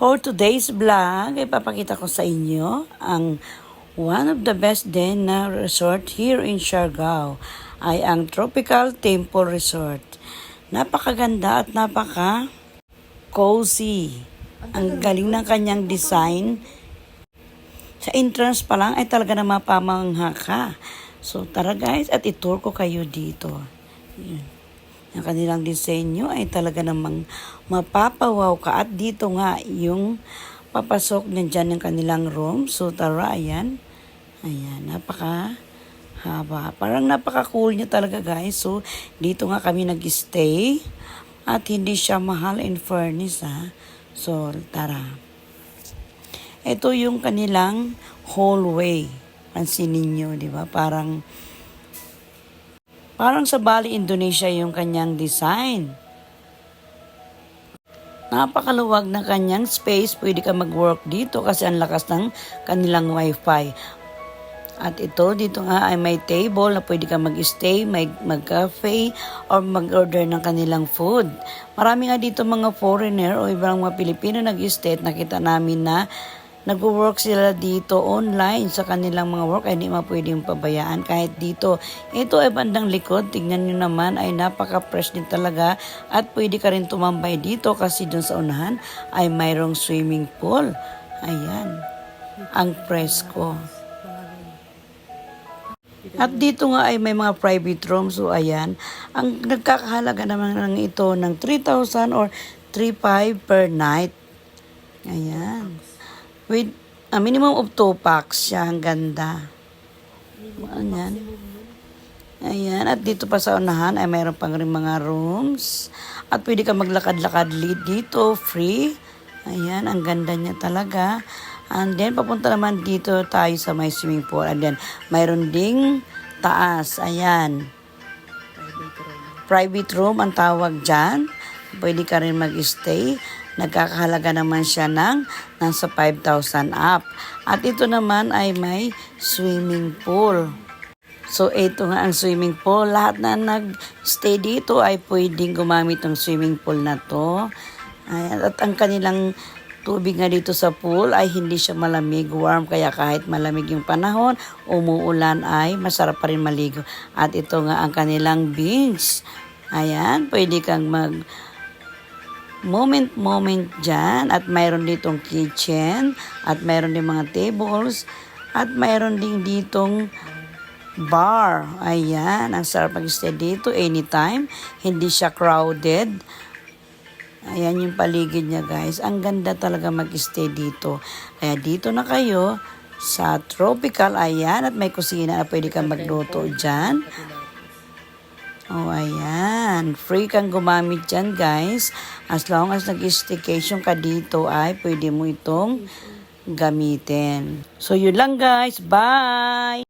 For today's vlog, ipapakita ko sa inyo ang one of the best din na resort here in Siargao ay ang Tropical Temple Resort. Napakaganda at napaka-cozy. Ang galing ng kanyang design. Sa entrance pa lang ay talaga na mapamangha ka. So tara guys at itour ko kayo dito. Yun. Ang kanilang disenyo ay talaga namang mapapawaw ka. At dito nga yung papasok nandyan ng kanilang room. So tara, ayan. Ayan, napaka haba. Parang napaka-cool niya talaga guys. So dito nga kami nag-stay. At hindi siya mahal in fairness ha. So tara. Ito yung kanilang hallway. Pansinin nyo, di ba? Parang sa Bali, Indonesia yung kanyang design. Napakaluwag ng kanyang space. Pwede ka mag-work dito kasi ang lakas ng kanilang wifi. At ito, dito nga ay may table na pwede ka mag-stay, mag-cafe, or mag-order ng kanilang food. Marami nga dito mga foreigner o ibang mga Pilipino nag-stay at nakita namin na nag-work sila dito online sa kanilang mga work ay hindi pwedeng pabayaan kahit dito. Ito ay bandang likod. Tingnan nyo naman ay napaka-fresh din talaga at pwede ka rin tumambay dito kasi dun sa unahan ay mayroong swimming pool. Ayan. Ang presko. At dito nga ay may mga private rooms. So ayan. Ang nagkakahalaga naman ng ito ng 3,000 or 3,500 per night. Ayan. With a minimum of 2 packs siya. Ang ganda. Ayan. Ayan. At dito pa sa unahan ay mayroon pang rin mga rooms. At pwede ka maglakad-lakad dito. Free. Ayan. Ang ganda niya talaga. And then, papunta naman dito tayo sa may swimming pool. And then, mayroon ding taas. Ayan. Private room ang tawag dyan. Pwede ka rin mag-stay. Nagkakahalaga naman siya ng nasa 5,000 up. At ito naman ay may swimming pool. So, ito nga ang swimming pool. Lahat na nag-stay dito ay pwedeng gumamit ng swimming pool na to. Ayan. At ang kanilang tubig nga dito sa pool ay hindi siya malamig, warm. Kaya kahit malamig yung panahon, umuulan ay masarap pa rin maligo. At ito nga ang kanilang beach. Ayan. Pwede kang moment dyan. At mayroon ditong kitchen. At mayroon din mga tables. At mayroon din ditong bar. Ayan. Ang sarap mag-stay dito anytime. Hindi siya crowded. Ayan yung paligid niya guys. Ang ganda talaga mag-stay dito. Kaya dito na kayo sa Tropical. Ayan. At may kusina na pwede kang magluto dyan. Oh, ayan. Free kang gumamit dyan, guys. As long as nag-staycation ka dito, ay pwede mo itong gamitin. So, yun lang, guys. Bye!